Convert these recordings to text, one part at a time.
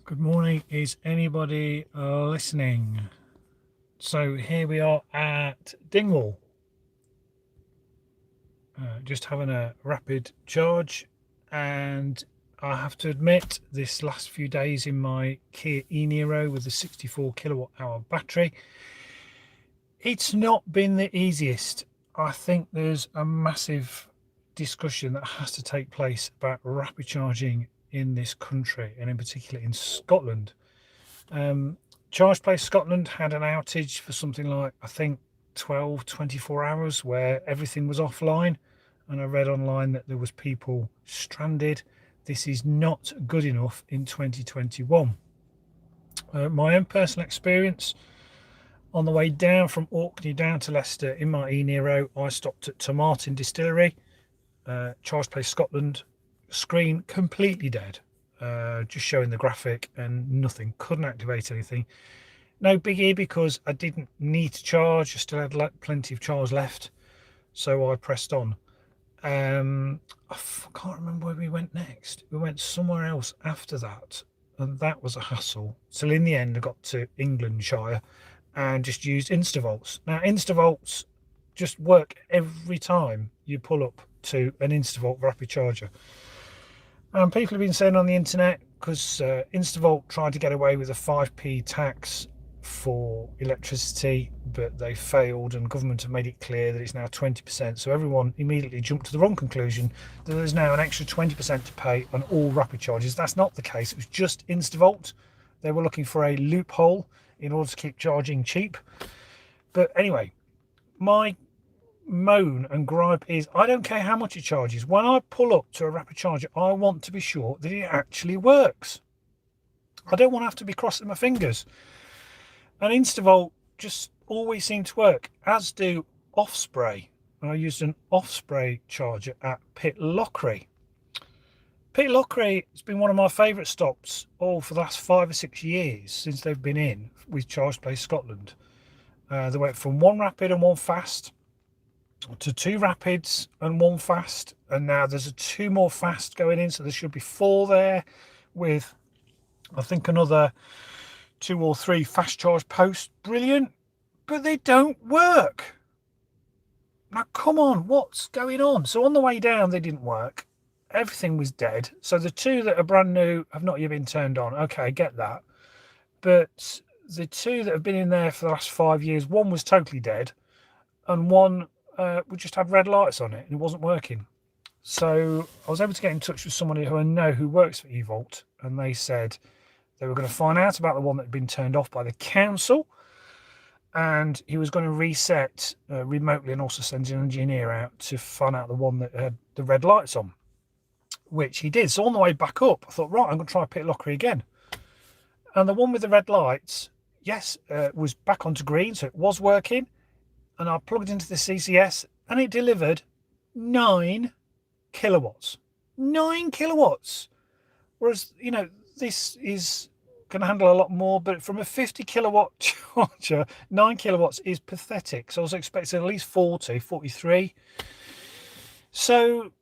Good morning. Is anybody listening? So here we are at Dingwall, just having a rapid charge, and I have to admit, this last few days in my Kia e-Niro with the 64 kilowatt hour battery, it's not been the easiest. I think there's a massive discussion that has to take place about rapid charging in this country, and in particular in Scotland. Charge Place Scotland had an outage for something like, I think, 24 hours where everything was offline, and I read online that there was people stranded. This is not good enough in 2021. My own personal experience, on the way down from Orkney down to Leicester in my e-Niro, I stopped at Tomartin Distillery, Charge Place Scotland, screen completely dead. Just showing the graphic and nothing, couldn't activate anything. No biggie, because I didn't need to charge, I still had plenty of charge left, so I pressed on. I can't remember where we went next. We went somewhere else after that, and that was a hassle. So in the end I got to Englandshire and just used Instavolts. Now Instavolts just work every time you pull up to an Instavolt rapid charger. And people have been saying on the internet, because Instavolt tried to get away with a 5p tax for electricity, but they failed, and government have made it clear that it's now 20%. So everyone immediately jumped to the wrong conclusion that there's now an extra 20% to pay on all rapid charges. That's not the case. It was just Instavolt. They were looking for a loophole in order to keep charging cheap. But anyway, my moan and gripe is, I don't care how much it charges. When I pull up to a rapid charger, I want to be sure that it actually works. I don't want to have to be crossing my fingers. And Instavolt just always seem to work, as do Offspray. I used an Offspray charger at Pitlochry. Pitlochry has been one of my favourite stops for the last 5 or 6 years since they've been in with Charge Place Scotland. They went from 1 rapid and 1 fast to 2 rapids and 1 fast, and now there's a 2 more fast going in, so there should be 4 there, with I think another 2 or 3 fast charge posts. Brilliant, but they don't work. Now come on, what's going on? So on the way down they didn't work, everything was dead. So the 2 that are brand new have not yet been turned on. Okay, I get that, but the 2 that have been in there for the last 5 years, 1 was totally dead, and 1 we just had red lights on it and it wasn't working. So I was able to get in touch with somebody who I know who works for eVolt, and they said they were going to find out about the one that had been turned off by the council, and he was going to reset remotely and also send an engineer out to find out the one that had the red lights on, which he did. So on the way back up, I thought, right, I'm going to try Pitlochry again. And the one with the red lights, yes, was back onto green, so it was working. And I plugged into the CCS and it delivered 9 kilowatts. 9 kilowatts. Whereas, you know, this is going to handle a lot more, but from a 50 kilowatt charger, 9 kilowatts is pathetic. So I was expecting at least 40, 43. So,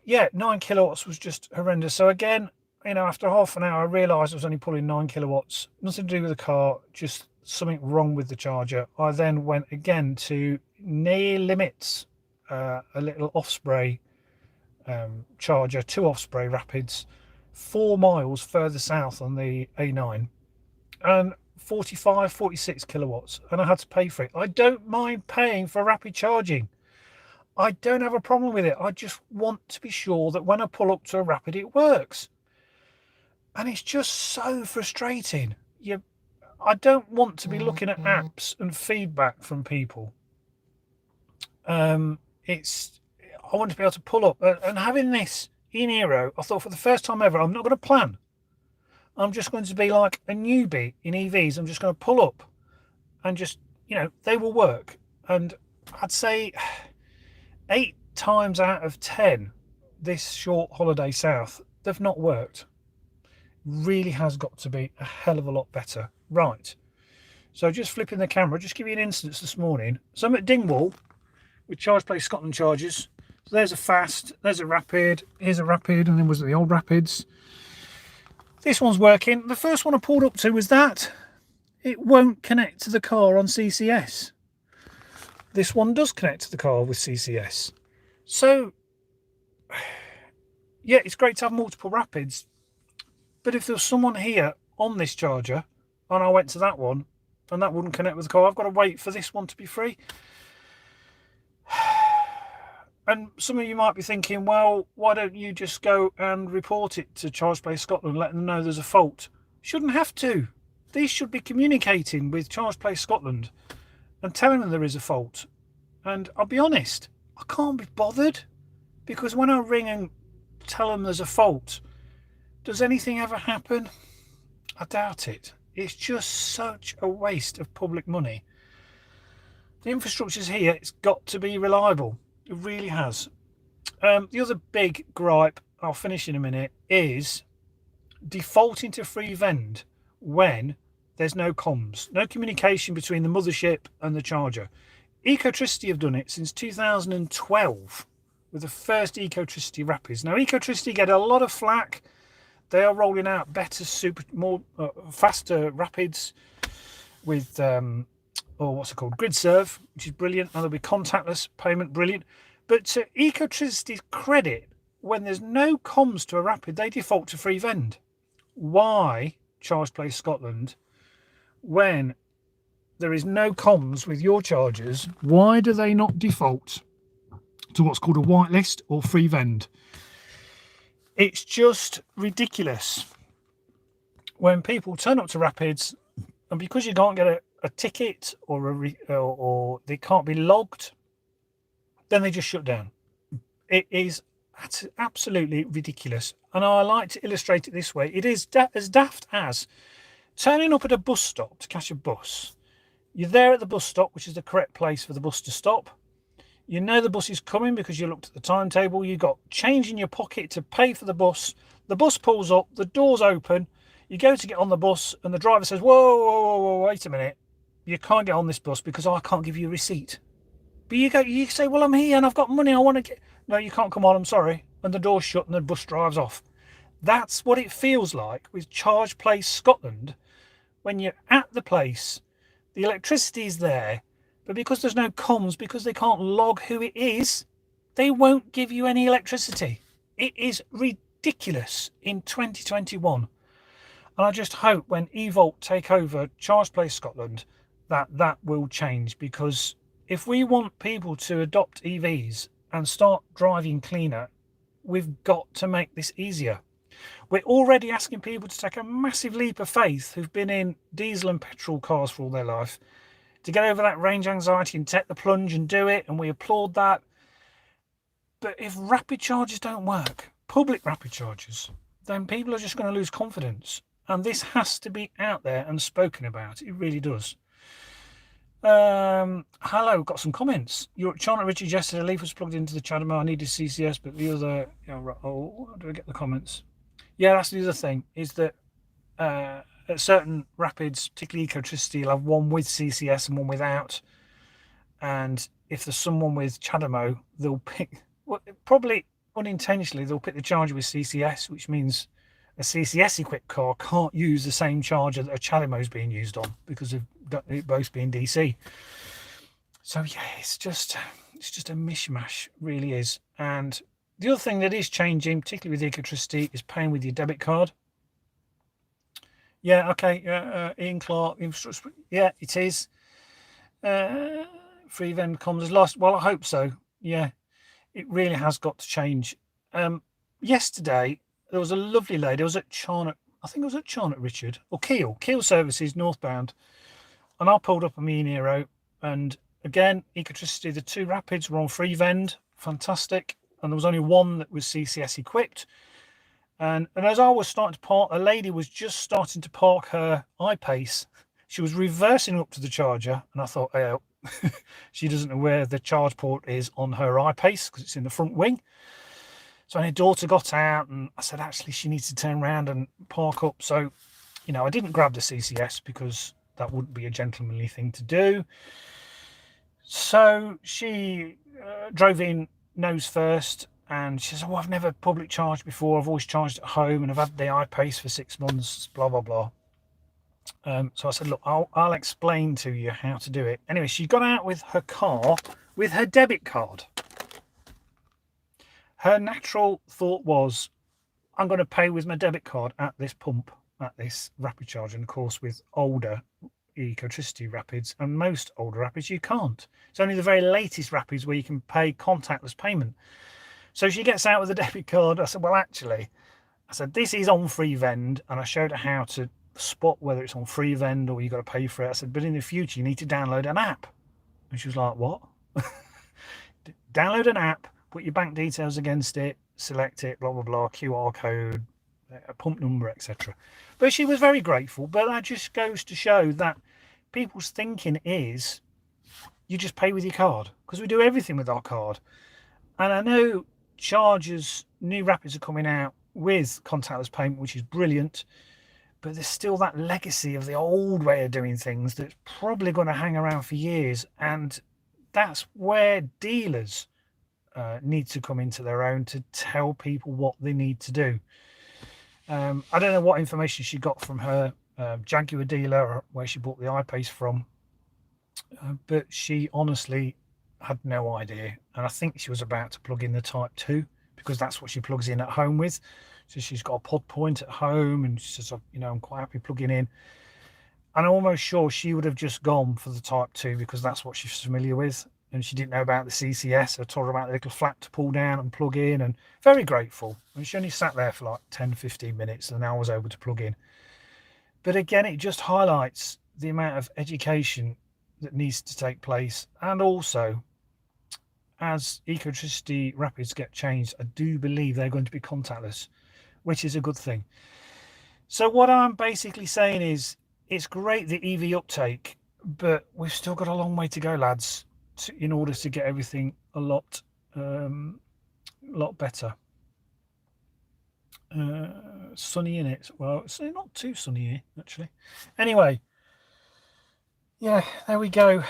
yeah, 9 kilowatts was just horrendous. So again, you know, after half an hour, I realised I was only pulling 9 kilowatts. Nothing to do with the car, just something wrong with the charger. I then went again to near limits, a little Offspray charger, 2 Offspray rapids, 4 miles further south on the A9, and 45, 46 kilowatts, and I had to pay for it. I don't mind paying for rapid charging. I don't have a problem with it. I just want to be sure that when I pull up to a rapid, it works. And it's just so frustrating. I don't want to be looking at apps and feedback from people. I want to be able to pull up, and having this e-Niro, I thought, for the first time ever, I'm not going to plan. I'm just going to be like a newbie in EVs. I'm just going to pull up and just, you know, they will work. And I'd say 8 times out of 10 this short holiday south, they've not worked. Really has got to be a hell of a lot better. Right, so just flipping the camera, just give you an instance this morning. So I'm at Dingwall with Charge Place Scotland chargers. So there's a fast, there's a rapid, here's a rapid, and then was it the old rapids. This one's working. The first one I pulled up to was that. It won't connect to the car on CCS. This one does connect to the car with CCS. So, yeah, it's great to have multiple rapids. But if there was someone here on this charger and I went to that one and that wouldn't connect with the car, I've got to wait for this one to be free. And some of you might be thinking, well, why don't you just go and report it to Charge Place Scotland, let them know there's a fault? Shouldn't have to. These should be communicating with Charge Place Scotland and telling them there is a fault. And I'll be honest, I can't be bothered, because when I ring and tell them there's a fault, does anything ever happen? I doubt it. It's just such a waste of public money. The infrastructure's here. It's got to be reliable. It really has. The other big gripe, I'll finish in a minute, is defaulting to free vend when there's no comms, no communication between the mothership and the charger. Ecotricity have done it since 2012 with the first Ecotricity Rapids. Now, Ecotricity get a lot of flack. They are rolling out better, faster Rapids with, what's it called, Grid Serve, which is brilliant. And there'll be contactless payment, brilliant. But to Ecotricity's credit, when there's no comms to a Rapid, they default to free vend. Why, Charge Place Scotland, when there is no comms with your chargers, why do they not default to what's called a whitelist or free vend? It's just ridiculous when people turn up to Rapids, and because you can't get a ticket or they can't be logged, then they just shut down. It is absolutely ridiculous. And I like to illustrate it this way. It is as daft as turning up at a bus stop to catch a bus. You're there at the bus stop, which is the correct place for the bus to stop. You know the bus is coming because you looked at the timetable. You got change in your pocket to pay for the bus. The bus pulls up, the doors open. You go to get on the bus and the driver says, whoa, wait a minute. You can't get on this bus because I can't give you a receipt. But you say, well, I'm here and I've got money. I want to get... No, you can't come on. I'm sorry. And the door's shut and the bus drives off. That's what it feels like with Charge Place Scotland. When you're at the place, the electricity is there, but because there's no comms, because they can't log who it is, they won't give you any electricity. It is ridiculous in 2021. And I just hope when eVolt take over Charge Place Scotland, that will change, because if we want people to adopt EVs and start driving cleaner, we've got to make this easier. We're already asking people to take a massive leap of faith who've been in diesel and petrol cars for all their life to get over that range anxiety and take the plunge and do it, and we applaud that. But if rapid chargers don't work, public rapid chargers, then people are just going to lose confidence. And this has to be out there and spoken about. It really does. Hello, got some comments. You're at Charlotte Richards yesterday. Leaf was plugged into the CHAdeMO. I needed CCS, but the other... how do I get the comments? Yeah, that's the other thing, is that at certain Rapids, particularly Ecotricity, you'll have one with CCS and one without. And if there's someone with CHAdeMO, they'll pick... Well, probably unintentionally, they'll pick the charger with CCS, which means a CCS-equipped car can't use the same charger that a CHAdeMO is being used on because of it both being DC. So, yeah, it's just a mishmash, really is. And the other thing that is changing, particularly with Ecotricity, is paying with your debit card. Yeah, okay, Ian Clark, yeah, it is. Free vend comms has lost. Well, I hope so. Yeah, it really has got to change. Yesterday, there was a lovely lady. I was at Charnock, I think it was at Charnock Richard, or Keel Services, northbound. And I pulled up a Me Nero, and again, Ecotricity, the two Rapids were on free vend. Fantastic. And there was only one that was CCS equipped. And as I was starting to park, a lady was just starting to park her iPace. She was reversing up to the charger, and I thought, oh, she doesn't know where the charge port is on her iPace because it's in the front wing. So her daughter got out, and I said, actually, she needs to turn around and park up. So, you know, I didn't grab the CCS because that wouldn't be a gentlemanly thing to do. So she drove in nose first, And she says, oh, I've never public charged before. I've always charged at home and I've had the iPace for 6 months, blah, blah, blah. So I said, look, I'll explain to you how to do it. Anyway, she got out with her car with her debit card. Her natural thought was, I'm going to pay with my debit card at this pump, at this rapid charge. And of course, with older Ecotricity rapids and most older rapids, you can't. It's only the very latest rapids where you can pay contactless payment. So she gets out with a debit card. I said, well, actually, I said, this is on free vend. And I showed her how to spot whether it's on free vend or you got to pay for it. I said, but in the future, you need to download an app. And she was like, what? Download an app, put your bank details against it, select it, blah, blah, blah, QR code, a pump number, etc. But she was very grateful. But that just goes to show that people's thinking is you just pay with your card, because we do everything with our card. And I know chargers, new rapids are coming out with contactless payment, which is brilliant, but there's still that legacy of the old way of doing things that's probably going to hang around for years. And that's where dealers need to come into their own to tell people what they need to do. I don't know what information she got from her Jaguar dealer or where she bought the iPace from, but she honestly had no idea. And I think she was about to plug in the Type 2 because that's what she plugs in at home with. So she's got a pod point at home and she says, you know, I'm quite happy plugging in. And I'm almost sure she would have just gone for the Type 2 because that's what she's familiar with. And she didn't know about the CCS. I told her about the little flap to pull down and plug in, and very grateful. And she only sat there for like 10, 15 minutes and then I was able to plug in. But again, it just highlights the amount of education that needs to take place. And also, as Ecotricity rapids get changed, I do believe they're going to be contactless, which is a good thing. So what I'm basically saying is, it's great the EV uptake, but we've still got a long way to go, lads, in order to get everything a lot better. Sunny in it. Well, it's not too sunny here, actually. Anyway, yeah, there we go.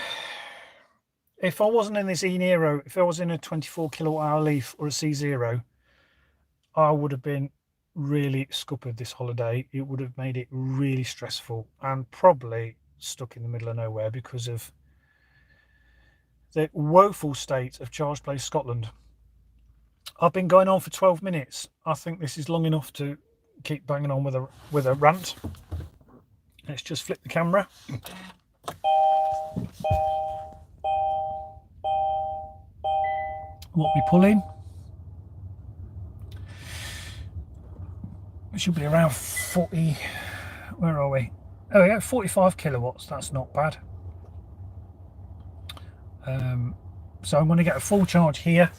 If I wasn't in this e-Niro, if I was in a 24 kilowatt hour Leaf or a C0, I would have been really scuppered this holiday. It would have made it really stressful and probably stuck in the middle of nowhere because of the woeful state of Charge Place Scotland. I've been going on for 12 minutes. I think this is long enough to keep banging on with a rant. Let's just flip the camera. What we pull in. It should be around 40. Where are we? Oh yeah, 45 kilowatts. That's not bad. So I'm going to get a full charge here.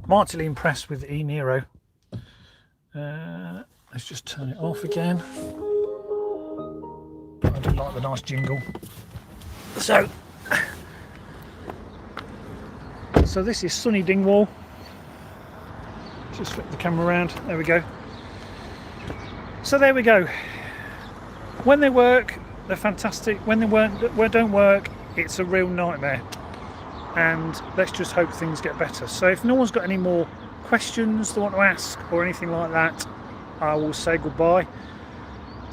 Mightily impressed with the e-Niro. Let's just turn it off again. I do like the nice jingle. So this is sunny Dingwall. Just flip the camera around. There we go. So there we go. When they work, they're fantastic. When they don't work, it's a real nightmare. And let's just hope things get better. So if no one's got any more questions they want to ask or anything like that, I will say goodbye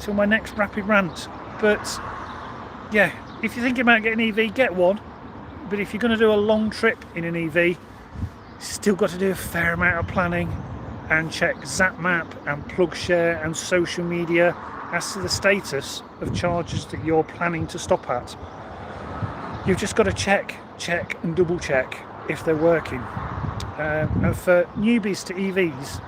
till my next rapid rant. But yeah, if you're thinking about getting an EV, get one. But if you're going to do a long trip in an EV, still got to do a fair amount of planning and check ZapMap and PlugShare and social media as to the status of chargers that you're planning to stop at. You've just got to check and double check if they're working. And for newbies to EVs,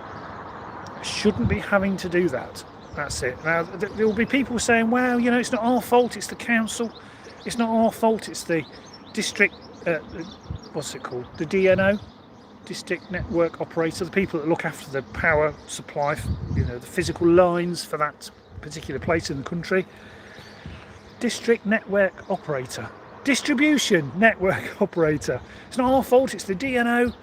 shouldn't be having to do that. That's it. Now, there will be people saying, well, you know, it's not our fault, it's the council. It's not our fault, it's the district, what's it called? The DNO, district network operator, the people that look after the power supply, you know, the physical lines for that particular place in the country. District network operator. Distribution network operator. It's not our fault, it's the DNO.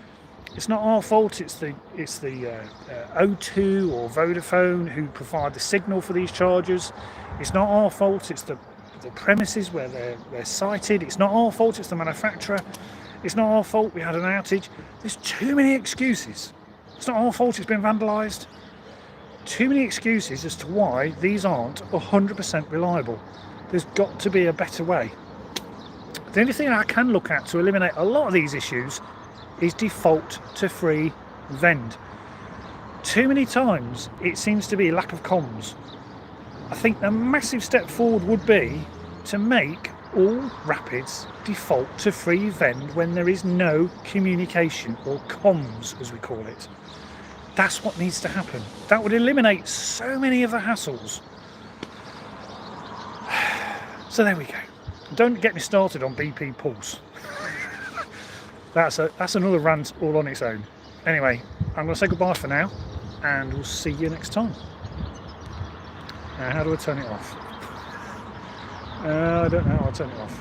It's not our fault, it's the O2 or Vodafone who provide the signal for these chargers. It's not our fault, it's the premises where they're sited. It's not our fault, it's the manufacturer. It's not our fault we had an outage. There's too many excuses. It's not our fault it's been vandalised. Too many excuses as to why these aren't 100% reliable. There's got to be a better way. The only thing I can look at to eliminate a lot of these issues is default to free vend. Too many times it seems to be lack of comms. I think a massive step forward would be to make all rapids default to free vend when there is no communication, or comms as we call it. That's what needs to happen. That would eliminate so many of the hassles. So there we go. Don't get me started on BP Pulse. That's another rant all on its own. Anyway, I'm going to say goodbye for now, and we'll see you next time. Now, how do I turn it off? I don't know how to turn it off.